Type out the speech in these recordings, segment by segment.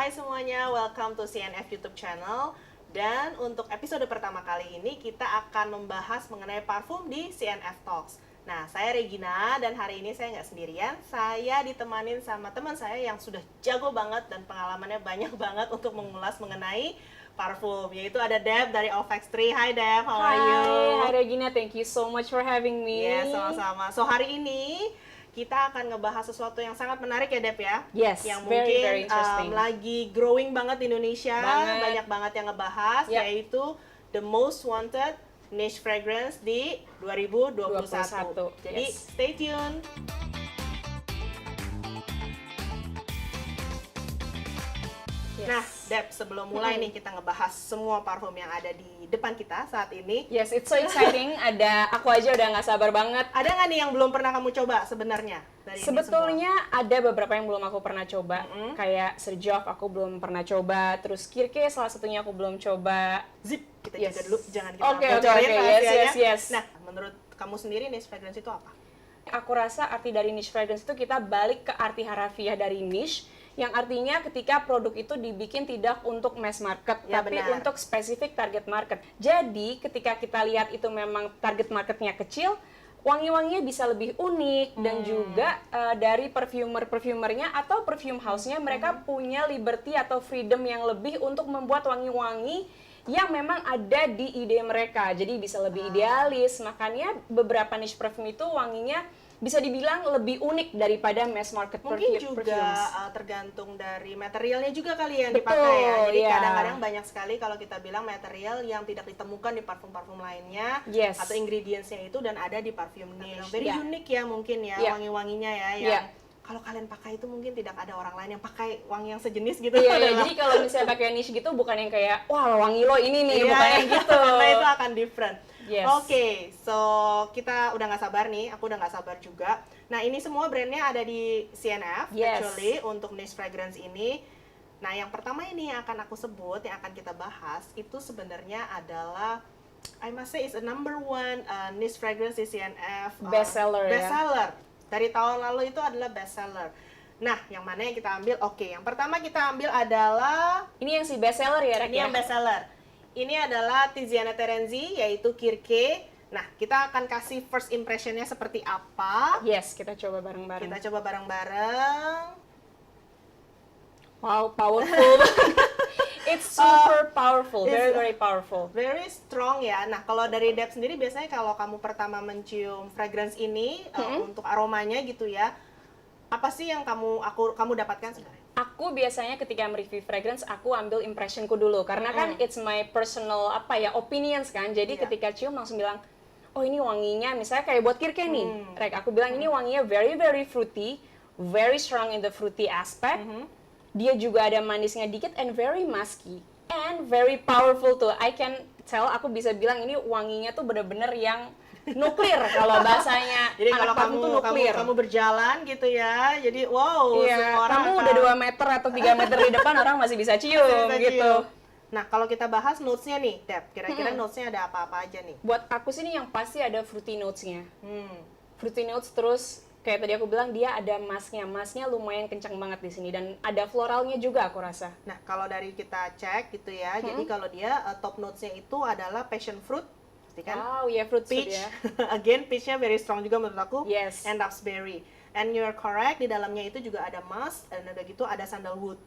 Hai semuanya, welcome to CNF YouTube channel. Dan untuk episode pertama kali ini kita akan membahas mengenai parfum di CNF Talks. Nah, saya Regina dan hari ini saya nggak sendirian. Saya ditemanin sama teman saya yang sudah jago banget dan pengalamannya banyak banget untuk mengulas mengenai parfum, yaitu ada Deb dari Olfactory. Hai Deb, how are you? Hai Regina, thank you so much for having me. Yes, sama-sama. So hari ini kita akan ngebahas sesuatu yang sangat menarik ya Deb ya. Yes, yang very, mungkin very interesting. Lagi growing banget di Indonesia, Banget. banyak banget yang ngebahas, Yep. yaitu the most wanted niche fragrance di 2021. Jadi yes. stay tune. Yes. Nah, Deb, sebelum mulai nih kita ngebahas semua parfum yang ada di depan kita saat ini. Yes, it's so exciting. Aku aja udah nggak sabar banget. Ada nggak nih yang belum pernah kamu coba sebenarnya? Dari ini Sebetulnya ada beberapa yang belum aku pernah coba. Kayak Serjoff aku belum pernah coba. Terus Kirke salah satunya aku belum coba. semua? Zip, kita Yes. jaga dulu, jangan kita Oke, bocorin yes, rahasianya. yes. Nah, menurut kamu sendiri niche fragrance itu apa? Aku rasa arti dari niche fragrance itu kita balik ke arti harafiah dari niche, yang artinya ketika produk itu dibikin tidak untuk mass market, Ya, tapi benar. untuk spesifik target market. Jadi ketika kita lihat itu memang target marketnya kecil, wangi-wanginya bisa lebih unik dan juga dari perfumernya atau perfume house-nya mereka punya liberty atau freedom yang lebih untuk membuat wangi-wangi yang memang ada di ide mereka. Jadi bisa lebih idealis, makanya beberapa niche perfume itu wanginya bisa dibilang lebih unik daripada mass market Mungkin juga perfumes. tergantung dari materialnya juga kali yang Betul, dipakai ya. Jadi iya. kadang-kadang banyak sekali kalau kita bilang material yang tidak ditemukan di parfum-parfum lainnya, Yes. atau ingredients-nya itu dan ada di parfum niche. Very Iya. unik ya mungkin ya, Iya. wangi-wanginya ya, Iya. yang kalau kalian pakai itu mungkin tidak ada orang lain yang pakai wangi yang sejenis gitu. Iya, dalam- jadi kalau misalnya pakai niche gitu bukan yang kayak wah wangi lo ini nih, Iya, bukan yang gitu. karena itu akan different. Yes. Oke, so kita udah nggak sabar nih, aku udah nggak sabar juga. Nah, ini semua brandnya ada di CNF, Yes. actually, untuk niche fragrance ini. Nah, yang pertama ini yang akan aku sebut, yang akan kita bahas, itu sebenarnya adalah, I must say is a number one niche fragrance di CNF. Bestseller, ya. Bestseller. Dari tahun lalu itu adalah bestseller. Nah, yang mana yang kita ambil? Oke, yang pertama kita ambil adalah Ini yang si bestseller ya, Rek, ini ya? yang bestseller. Ini adalah Tiziana Terenzi, yaitu Kirke. Nah, kita akan kasih first impressionnya seperti apa. Yes, kita coba bareng-bareng. Kita coba bareng-bareng. Wow, powerful. It's super powerful, very it's- very powerful. Very strong ya. Nah, kalau dari Deb sendiri biasanya kalau kamu pertama mencium fragrance ini untuk aromanya gitu ya, apa sih yang kamu dapatkan sebenarnya? Aku biasanya ketika mereview fragrance, aku ambil impressionku dulu. Karena kan it's my personal, opinions kan. Jadi Iya. ketika cium langsung bilang, oh ini wanginya, misalnya kayak buat Kirke nih. Rek, aku bilang ini wanginya very very fruity, very strong in the fruity aspect. Dia juga ada manisnya dikit and very musky. And very powerful tuh. I can tell, aku bisa bilang ini wanginya tuh bener-bener yang nuklir kalau bahasanya. Jadi anak kalau parfum tuh nuklir. kamu berjalan gitu ya, jadi wow, Iya, semua orang kamu akan- udah 2 meter atau 3 meter di depan orang masih bisa cium Bisa gitu. cium. Nah, kalau kita bahas notes-nya nih, Deb, kira-kira notes-nya ada apa-apa aja nih? Buat aku sih nih yang pasti ada fruity notes-nya. Hmm. Fruity notes terus kayak tadi aku bilang dia ada masknya. Masknya lumayan kencang banget di sini dan ada floralnya juga aku rasa. Nah, kalau dari kita cek gitu ya, jadi kalau dia top notes-nya itu adalah passion fruit, pasti kan? Wow, ya fruit fruit Peach, ya. again peach-nya very strong juga menurut aku. Yes. And raspberry. And you're correct, di dalamnya itu juga ada musk, dan udah gitu ada sandalwood.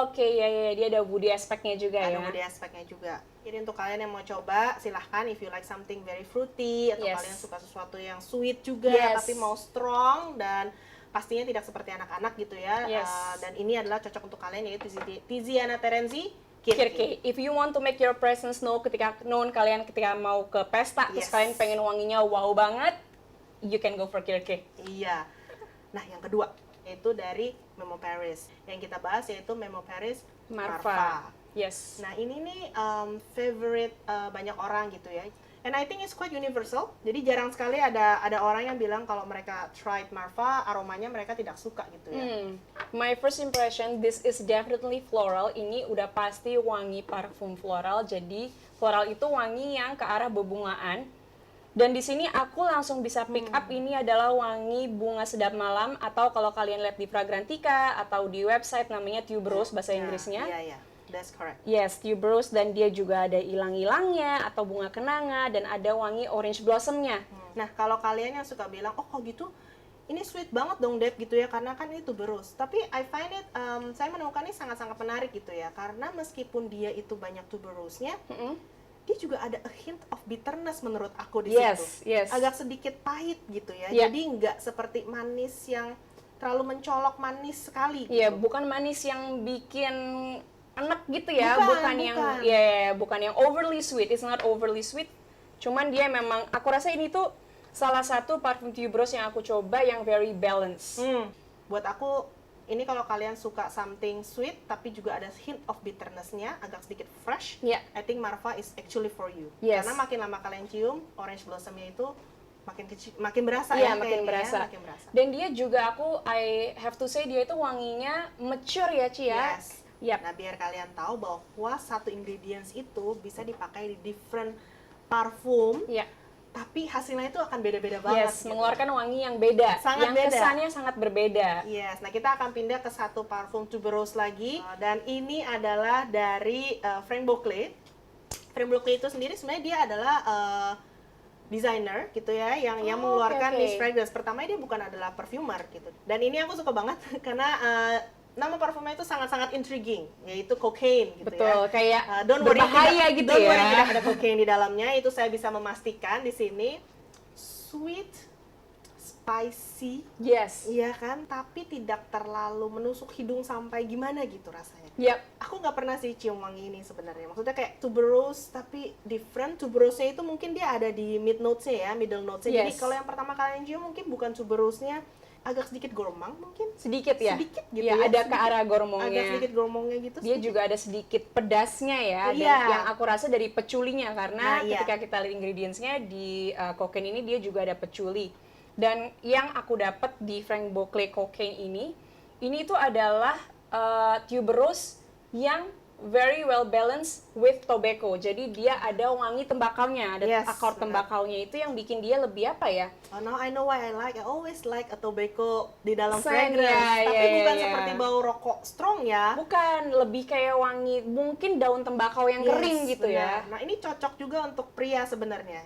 Oke, ya dia ada woody aspeknya juga Ada ya. woody aspeknya juga. Jadi untuk kalian yang mau coba, silahkan if you like something very fruity, atau Yes. kalian suka sesuatu yang sweet juga, Yes. tapi mau strong, dan pastinya tidak seperti anak-anak gitu ya. Yes. Dan ini adalah cocok untuk kalian, yaitu Tiziana Terenzi Kirke. Kirke, if you want to make your presence known kalian ketika mau ke pesta, terus Yes. kalian pengen wanginya wow banget, you can go for Kirke. Iya. Nah, yang kedua yaitu dari Memo Paris. Yang kita bahas yaitu Memo Paris Marfa. Yes. Nah, ini nih favorite banyak orang gitu ya. And I think it's quite universal. Jadi jarang sekali ada orang yang bilang kalau mereka tried Marfa, aromanya mereka tidak suka gitu ya. My first impression, this is definitely floral. Ini udah pasti wangi parfum floral. Jadi floral itu wangi yang ke arah bebungaan. Dan di sini aku langsung bisa pick up ini adalah wangi bunga sedap malam, atau kalau kalian lihat di Fragrantica atau di website namanya tuberose bahasa Inggrisnya. Iya, that's correct. Yes, tuberose, dan dia juga ada ilang-ilangnya atau bunga kenanga, dan ada wangi orange blossomnya. Nah, kalau kalian yang suka bilang, oh kok gitu, ini sweet banget dong Deb gitu ya, karena kan ini tuberose. Tapi I find it, saya menemukan ini sangat-sangat menarik gitu ya, karena meskipun dia itu banyak tuberose-nya, dia juga ada a hint of bitterness menurut aku di situ. Yes. Agak sedikit pahit gitu ya. Yeah. Jadi nggak seperti manis yang terlalu mencolok manis sekali. Iya, Gitu. bukan manis yang bikin enak gitu ya, Bukan. bukan yang overly sweet. It's not overly sweet. Cuman dia memang, aku rasa ini tuh salah satu parfum tuberose yang aku coba yang very balanced. Buat aku, ini kalau kalian suka something sweet tapi juga ada hint of bitterness-nya, agak sedikit fresh, Yeah. I think Marva is actually for you. Yes. Karena makin lama kalian cium, orange blossom-nya itu makin berasa Iya, ya, makin kayaknya berasa. ya, makin berasa. Dan dia juga I have to say dia itu wanginya mature ya, Ci ya. Yes. Yap. Nah, biar kalian tahu bahwa satu ingredients itu bisa dipakai di different parfum, Iya. tapi hasilnya itu akan beda-beda banget. Yes, gitu. mengeluarkan wangi yang beda, Sangat yang beda. kesannya sangat berbeda. Yes, nah kita akan pindah ke satu parfum tuberose lagi, dan ini adalah dari Frank Boclet. Frank Boclet itu sendiri sebenarnya dia adalah designer gitu ya, yang mengeluarkan oke. niche fragrance. Pertama dia bukan adalah perfumer gitu. Dan ini aku suka banget karena nama parfumnya itu sangat-sangat intriguing, yaitu cocaine gitu ya. Betul, kayak Don't worry, berbahaya tidak, gitu don't ya. worry, tidak ada cocaine di dalamnya, itu saya bisa memastikan di sini. Sweet, spicy, Yes. iya kan, tapi tidak terlalu menusuk hidung sampai gimana gitu rasanya. Yap. Aku nggak pernah sih cium wangi ini sebenarnya. Maksudnya kayak tuberose tapi different. Tuberose-nya itu mungkin dia ada di mid notes-nya ya, middle notes-nya. Jadi Yes. kalau yang pertama kalian cium mungkin bukan tuberose-nya, agak sedikit gormang mungkin. Sedikit ya? Sedikit gitu ya, ya, ada sedikit. ke arah gormongnya. Agak sedikit gormongnya gitu. Dia juga ada sedikit pedasnya ya, dan Iya. yang aku rasa dari peculinya, karena Nah, iya. ketika kita lihat ingredients-nya di cocaine ini dia juga ada peculi. Dan yang aku dapat di Frank Boclet cocaine ini tuh adalah tuberose yang very well balanced with tobacco. Jadi dia ada wangi tembakaunya, ada Yes, akor benar. tembakaunya itu yang bikin dia lebih apa ya? Oh no, I know why I like. I always like a tobacco di dalam Scent, fragrance. ya, Tapi ya, bukan ya. seperti bau rokok strong ya. Bukan, lebih kayak wangi mungkin daun tembakau yang Yes, kering gitu ya. benar. Nah ini cocok juga untuk pria sebenarnya.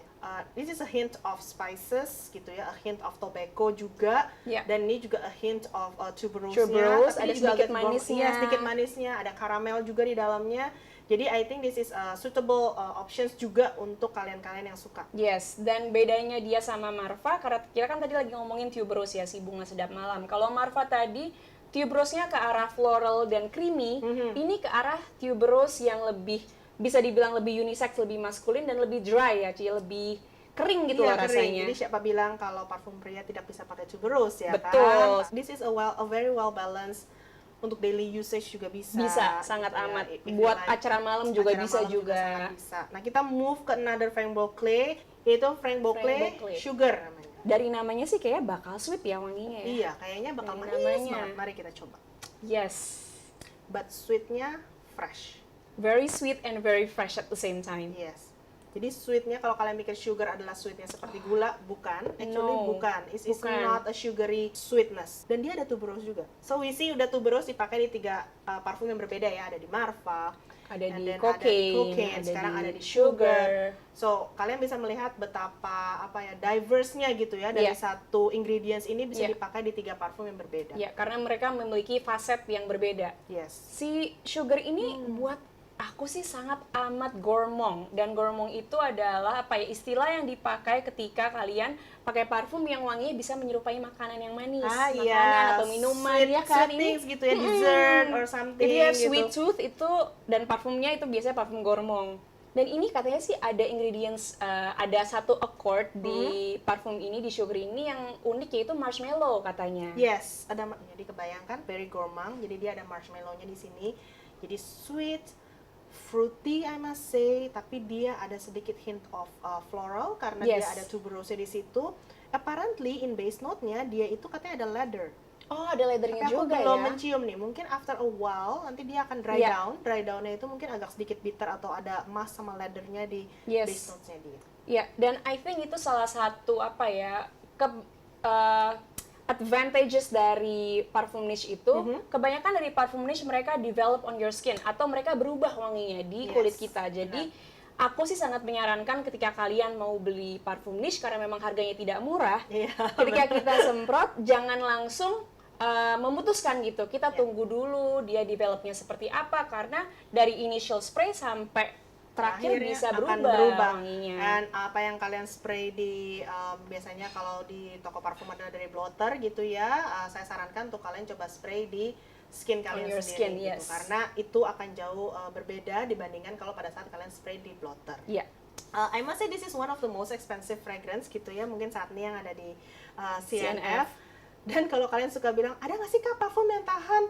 This is a hint of spices gitu ya, a hint of tobacco juga, Ya. dan ini juga a hint of tuberose-nya. Tuberose, Tapi ada ini juga sedikit agak manisnya. iya, sedikit manisnya, ada karamel juga di dalamnya. Jadi I think this is suitable options juga untuk kalian-kalian yang suka. Yes, dan bedanya dia sama Marva, karena kita kan tadi lagi ngomongin tuberose ya, si bunga sedap malam. Kalau Marva tadi, tuberose-nya ke arah floral dan creamy, ini ke arah tuberose yang lebih, bisa dibilang lebih unisex, lebih maskulin, dan lebih dry ya, Ci, lebih kering gitu Iya, loh kering. rasanya. Jadi siapa bilang kalau parfum pria tidak bisa pakai tuberose ya Betul. kan? This is a very well balanced, untuk daily usage juga bisa. Bisa, sangat gitu ya. amat. If you Buat like, acara malam juga acara bisa malam juga. sangat bisa. Nah kita move ke another Frank Boclet, yaitu Frank Boclet Boclet. Sugar namanya. Dari namanya sih kayaknya bakal sweet ya wanginya ya. Iya, kayaknya bakal Dari manis namanya. banget. Mari kita coba. Yes. But sweetnya fresh. Very sweet and very fresh at the same time. Yes. Jadi sweetnya kalau kalian pikir sugar adalah sweetnya seperti gula, bukan. Actually No, bukan. It's bukan. not a sugary sweetness. Dan dia ada tuberose juga. So we see udah tuberose dipakai di 3 parfum yang berbeda ya. Ada di Marva, Ada and di then cocaine, ada sekarang ada di sugar. So kalian bisa melihat betapa diverse-nya gitu ya, dari Iya. satu ingredients ini bisa Iya. dipakai di 3 parfum yang berbeda. Ya, karena mereka memiliki faset yang berbeda. Yes. Si sugar ini buat aku sih sangat amat gourmand, dan gourmand itu adalah apa ya, istilah yang dipakai ketika kalian pakai parfum yang wanginya bisa menyerupai makanan yang manis, makanan iya. atau minuman, ya kan, Sweet things gitu ya, dessert or something Jadi ya gitu. sweet tooth itu, dan parfumnya itu biasanya parfum gourmand. Dan ini katanya sih ada ingredients, ada satu accord di parfum ini, di sugar ini yang unik, yaitu marshmallow katanya. Yes, jadi kebayangkan very gourmand. Jadi dia ada marshmallow-nya di sini. Jadi sweet, fruity I must say, tapi dia ada sedikit hint of floral karena dia Yes. ada tuberose di situ. Apparently in base note-nya dia itu katanya ada leather. Oh, ada Tapi leathernya aku juga belum ya. mencium nih. Mungkin after a while nanti dia akan dry Iya. down. Dry downnya itu mungkin agak sedikit bitter atau ada emas sama leathernya di Yes. base notes-nya dia. Ya, dan I think itu salah satu apa ya uh, advantages dari parfum niche itu. Kebanyakan dari parfum niche mereka develop on your skin atau mereka berubah wanginya di kulit Yes, kita. Jadi aku sih sangat menyarankan ketika kalian mau beli parfum niche karena memang harganya tidak murah. Iya. Ketika kita semprot, jangan langsung memutuskan gitu. Kita tunggu dulu dia developnya seperti apa karena dari initial spray sampai terakhir Akhirnya bisa akan berubah wanginya. Dan apa yang kalian spray di biasanya kalau di toko parfum adalah dari blotter gitu ya, saya sarankan untuk kalian coba spray di skin kalian your sendiri skin, gitu. yes. Karena itu akan jauh berbeda dibandingkan kalau pada saat kalian spray di blotter. Iya. I must say this is one of the most expensive fragrance gitu ya, mungkin saat ini yang ada di CNF. CNF. Dan kalau kalian suka bilang, ada nggak sih kak parfum yang tahan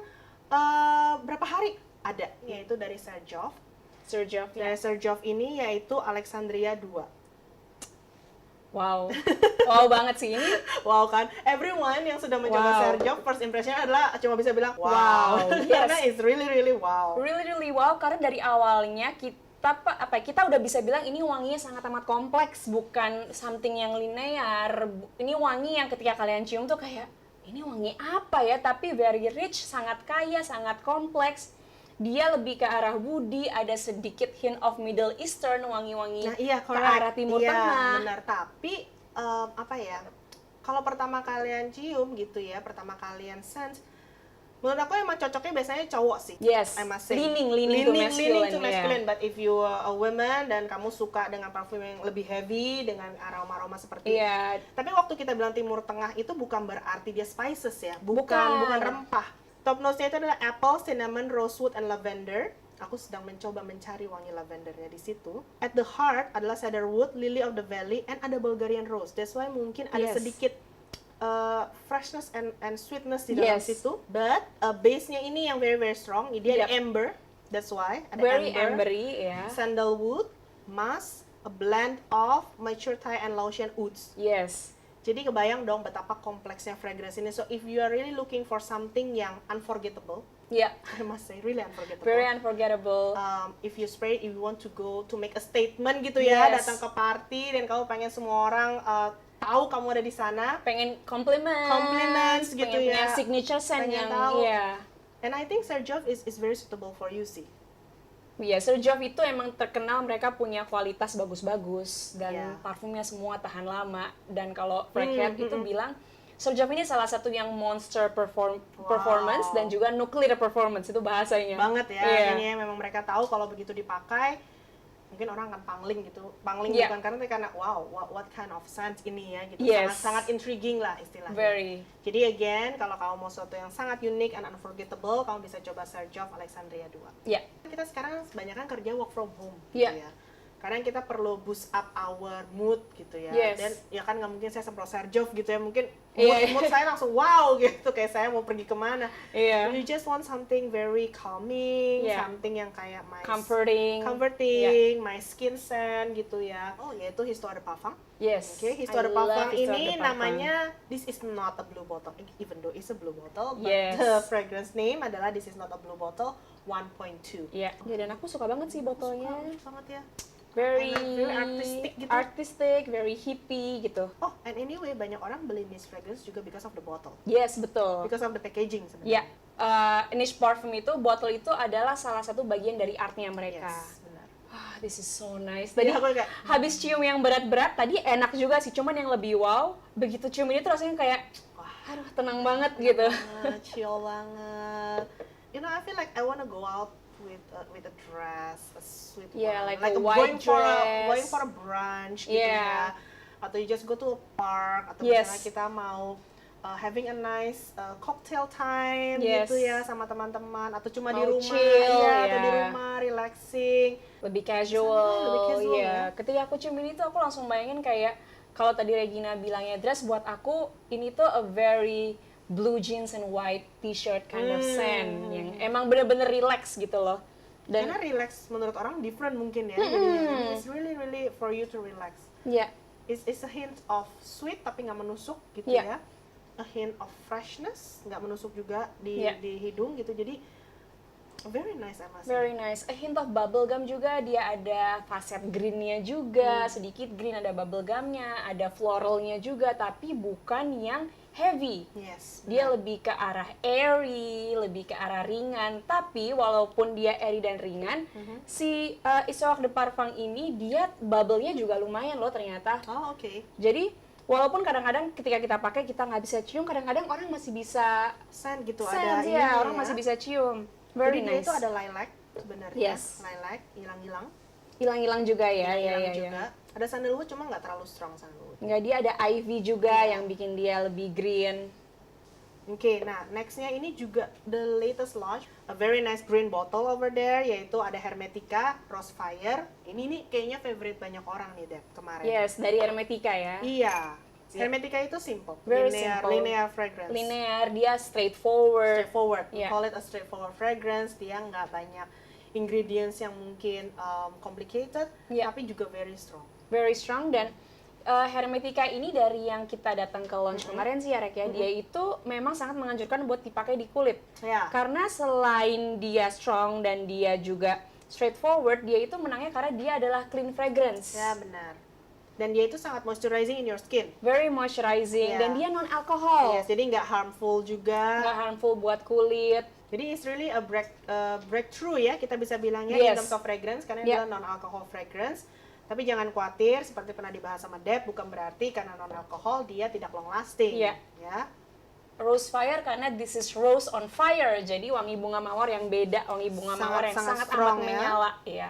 berapa hari? Ada, yaitu dari Serjoff. Serjoff ya. Dari Serjoff ini yaitu Alexandria 2. Wow. Wow banget sih ini. Wow kan, everyone yang sudah mencoba Wow. Serjoff first impression adalah cuma bisa bilang wow, Wow, karena yes. it's really really wow. Really wow karena dari awalnya kita udah bisa bilang ini wanginya sangat amat kompleks, bukan something yang linear. Ini wangi yang ketika kalian cium tuh kayak ini wangi apa ya, tapi very rich, sangat kaya, sangat kompleks. Dia lebih ke arah woody, ada sedikit hint of Middle Eastern, wangi-wangi Nah iya, ke arah Timur iya, Tengah. benar. Tapi apa ya? Kalau pertama kalian cium gitu ya, pertama kalian sense, menurut aku emang cocoknya biasanya cowok sih. Yes, I must say. leaning leaning to to masculine, masculine. yeah. But if you are a woman dan kamu suka dengan parfum yang lebih heavy, dengan aroma-aroma seperti Iya, Tapi waktu kita bilang Timur Tengah itu bukan berarti dia spices ya, bukan Bukan. rempah. Top notes-nya itu adalah apple, cinnamon, rosewood, and lavender. Aku sedang mencoba mencari wangi lavendernya di situ. At the heart adalah cedarwood, lily of the valley, and ada Bulgarian rose. That's why mungkin ada Yes. sedikit freshness and sweetness di dalam Yes. situ. But base-nya ini yang very very strong. Dia ada Yep. amber. That's why ada very amber. ambery ya. Sandalwood, musk, a blend of mature Thai and Laotian woods. Yes. Jadi kebayang dong betapa kompleksnya fragrance ini. So if you are really looking for something yang unforgettable, Ya, I must say really unforgettable. very unforgettable. If you spray, if you want to go to make a statement gitu ya, Yes. datang ke party dan kamu pengen semua orang tahu kamu ada di sana. Pengen compliments Compliments gitu pengen punya ya. signature scent Pengen yang tahu. iya. And I think Serjoff is very suitable for you sih. Iya, Serjoff itu emang terkenal mereka punya kualitas bagus-bagus dan Iya. parfumnya semua tahan lama. Dan kalau Fragrant itu bilang Serjoff ini salah satu yang monster performance dan juga nuclear performance itu bahasanya. Banget ya, Iya. ini memang mereka tahu kalau begitu dipakai mungkin orang akan pangling gitu. Pangling Yeah. bukan karena wow, what kind of scent ini ya gitu. Yes. Sangat intriguing lah istilahnya. Very. Jadi again, kalau kamu mau sesuatu yang sangat unik and unforgettable, kamu bisa coba Serjoff Alexandria 2. Ya. Kita sekarang kebanyakan kerja work from home Iya. gitu ya. Kadang kita perlu boost up our mood gitu ya. Yes. Dan ya kan nggak mungkin saya semprot Serjoff gitu ya. Mungkin Iya. mood saya langsung wow gitu. Kayak saya mau pergi kemana. Iya. You just want something very calming, Yeah. something yang kayak my Comforting. my skin scent gitu ya. Oh, yaitu Histoire de Parfum. Yes. Oke, Histoire de I love Parfum Histoire ini de Parfum. namanya This is not a blue bottle, even though it's a blue bottle, but Yes. the fragrance name adalah This is not a blue bottle 1.2. Iya. Ya, dan aku suka banget sih botolnya. Suka banget ya. Very Very artistic gitu. artistic, very hippie gitu. Oh, and anyway, banyak orang beli this fragrance juga because of the bottle, Yes, betul. because of the packaging sebenarnya. Ya, niche parfum itu, botol itu adalah salah satu bagian dari artnya mereka. Yes, benar. Ah, this is so nice. Jadi Tadi aku kayak habis cium yang berat-berat, tadi enak juga sih, cuman yang lebih wow, begitu cium ini tuh rasanya kayak, aduh tenang banget gitu. chill banget. You know, I feel like I wanna go out with a dress, a sweet Yeah, one. like a white dress. Going for a brunch gitu Yeah. ya. Atau you just go to a park, atau Yes. misalnya kita mau having a nice cocktail time Yes. gitu ya sama teman-teman, atau cuma di Mau rumah chill, ya, atau di ya. rumah relaxing. Lebih casual, Lebih casual, iya. ya. Ketika aku cium ini tuh aku langsung bayangin kayak, kalau tadi Regina bilangnya dress, buat aku ini tuh a very blue jeans and white t-shirt kind of scent yang emang bener-bener relax gitu loh. Dan Karena relax menurut orang different mungkin ya. Jadi it's really for you to relax. ya, It's a hint of sweet tapi nggak menusuk gitu Iya. ya. a hint of freshness, nggak menusuk juga Yeah. di hidung gitu. Jadi very nice, I must say. Very nice. A hint of bubble gum juga, dia ada facet greennya juga, sedikit green, ada bubble gumnya, ada floralnya juga, tapi bukan yang heavy. Yes. Dia lebih ke arah airy, lebih ke arah ringan. Tapi walaupun dia airy dan ringan, si Histoire de Parfum ini dia bubble-nya juga lumayan loh ternyata. Oh, oke. Jadi walaupun kadang-kadang ketika kita pakai kita nggak bisa cium, kadang-kadang orang masih bisa Scent gitu, sense ada ya, ininya orang masih bisa cium. Jadi Very dia nice. itu ada lilac sebenarnya. Yes. Lilac, hilang-hilang. Hilang-hilang juga ya, Hilang-hilang ya. juga. Ada sandalwood cuma nggak terlalu strong sandalwood. Nggak, dia ada ivy juga Iya. yang bikin dia lebih green. Oke, nah nextnya ini juga the latest launch, a very nice green bottle over there, yaitu ada Hermetica Rose Fire. Ini nih kayaknya favorite banyak orang nih, Deb, kemarin. Yes, dari Hermetica ya. Iya. Hermetica itu simple, Very linear, simple. linear fragrance. Linear, dia straightforward. Straightforward. We Yeah. call it a straightforward fragrance. Dia nggak banyak ingredients yang mungkin complicated, Yeah. tapi juga very strong. Very strong, dan Hermetica ini dari yang kita datang ke launch kemarin sih ya Rek ya, dia itu memang sangat menganjurkan buat dipakai di kulit. Ya. Karena selain dia strong dan dia juga straightforward, dia itu menangnya karena dia adalah clean fragrance. Ya, benar. Dan dia itu sangat moisturizing in your skin. Very moisturizing, Yeah. dan dia non alcohol. Yes, jadi nggak harmful juga. Nggak harmful buat kulit. Jadi it's really a breakthrough ya, kita bisa bilangnya in Yes. terms of fragrance, karena Yeah. adalah non-alcohol fragrance. Tapi jangan khawatir, seperti pernah dibahas sama Deb, bukan berarti karena non-alcohol dia tidak long lasting. Yeah. Ya. Rose Fire karena this is rose on fire, jadi wangi bunga mawar yang beda, wangi bunga mawar yang Sangat sangat strong amat ya. menyala. Iya.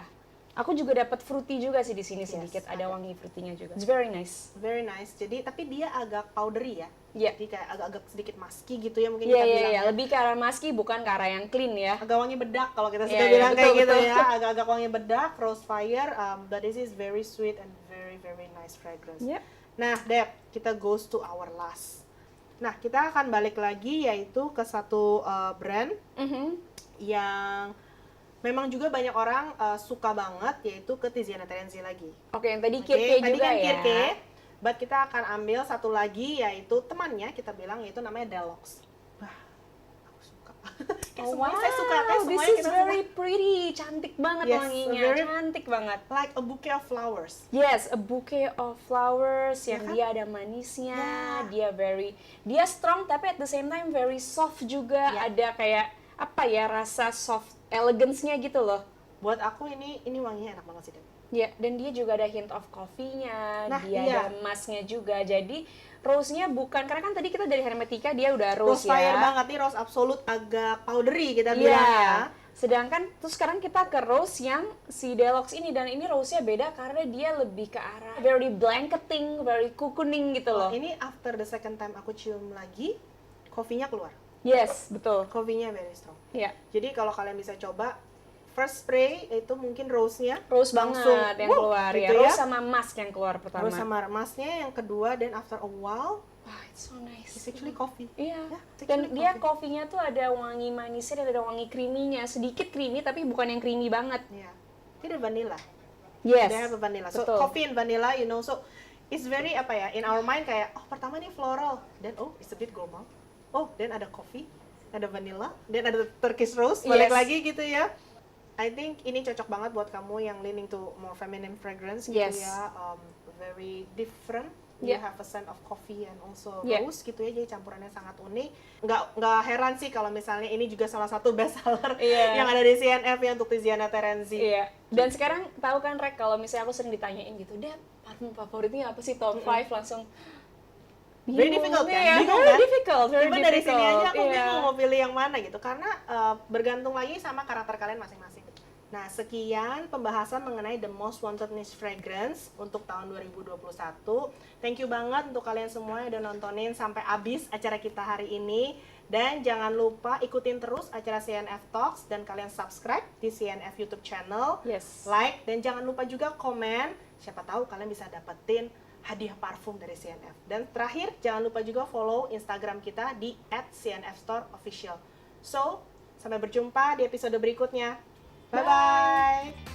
Aku juga dapat fruity juga sih di sini sedikit, ada ada. wangi fruity-nya juga. It's very nice. Very nice. Jadi tapi dia agak powdery ya. Iya. Jadi kayak agak-agak sedikit musky gitu ya mungkin Iya, kita iya, bilang. iya, ya. lebih ke arah musky bukan ke arah yang clean ya. Agak wangi bedak kalau kita suka Iya, iya, bilang betul, kayak gitu betul. ya. Agak-agak wangi bedak, rose fire, but this is very sweet and very nice fragrance. Yep. Nah, Deb, kita goes to our last. Nah, kita akan balik lagi yaitu ke satu brand yang memang juga banyak orang suka banget, yaitu ke Tiziana Terenzi lagi. Oke, yang tadi Oke, Kirke tadi juga kan ya. Kirke, but kita akan ambil satu lagi yaitu temannya, kita bilang yaitu namanya Deluxe. Wah, aku suka. Kayak Oh, semuanya wow, saya suka, kayak this semuanya is kita very suka. pretty, cantik banget Yes, wanginya, very- cantik banget. Like a bouquet of flowers. Yes, a bouquet of flowers yang kan? dia ada manisnya, Ya. dia strong tapi at the same time very soft juga, Ya. ada kayak apa ya, rasa soft elegance-nya gitu loh. Buat aku ini wanginya enak banget sih, Deb. Ya, dan dia juga ada hint of coffee-nya, Nah, dia iya. ada emasnya juga. Jadi rose-nya bukan, karena kan tadi kita dari Hermetica dia udah Rose rose, fire ya. banget nih, rose absolute agak powdery kita Iya. bilang ya. Sedangkan terus sekarang kita ke rose yang si Deluxe ini, dan ini rose-nya beda karena dia lebih ke arah very blanketing, very cocooning gitu loh. Ini after the second time aku cium lagi, coffee-nya keluar. Yes, betul. Coffee-nya very strong. Ya. Jadi kalau kalian bisa coba, first spray itu mungkin rose-nya Rose langsung banget yang wuh, keluar gitu ya. Rose sama musk yang keluar pertama. Rose sama emasnya yang kedua, dan after a while Wah, it's so nice. it's actually coffee. Iya. Ya, it's Dan actually dia coffee. kopinya tuh ada wangi manisnya dan ada wangi creamy-nya. Sedikit creamy tapi bukan yang creamy banget. Yeah. Dia ada vanilla. Yes. They have a vanilla. So Betul. coffee and vanilla, you know, so it's very apa ya, in our mind kayak oh pertama nih floral, then oh it's a bit gourmand. Oh, then ada coffee, ada vanilla, then ada Turkish rose, balik Yes. lagi gitu ya. I think ini cocok banget buat kamu yang leaning to more feminine fragrance gitu Yes. ya. Very different. You Yeah. have a scent of coffee and also Yeah. rose gitu ya, jadi campurannya sangat unik. Nggak heran sih kalau misalnya ini juga salah satu best seller Iya. yang ada di CNF ya untuk Tiziana Terenzi. Iya. Dan sekarang tahu kan Rek, kalau misalnya aku sering ditanyain gitu, Dad, parfum favoritnya apa sih, top 5 langsung Very bingung difficult nih kan? ya. Bingung Very kan? difficult, very Even difficult. dari sini aja aku Iya. bingung mau pilih yang mana gitu, karena bergantung lagi sama karakter kalian masing-masing. Nah, sekian pembahasan mengenai the most wanted niche fragrance untuk tahun 2021. Thank you banget untuk kalian semua yang udah nontonin sampai habis acara kita hari ini. Dan jangan lupa ikutin terus acara CNF Talks dan kalian subscribe di CNF YouTube channel. Yes. Like, dan jangan lupa juga komen. Siapa tahu kalian bisa dapetin hadiah parfum dari CNF. Dan terakhir, jangan lupa juga follow Instagram kita di @cnfstoreofficial. So, sampai berjumpa di episode berikutnya. Bye-bye!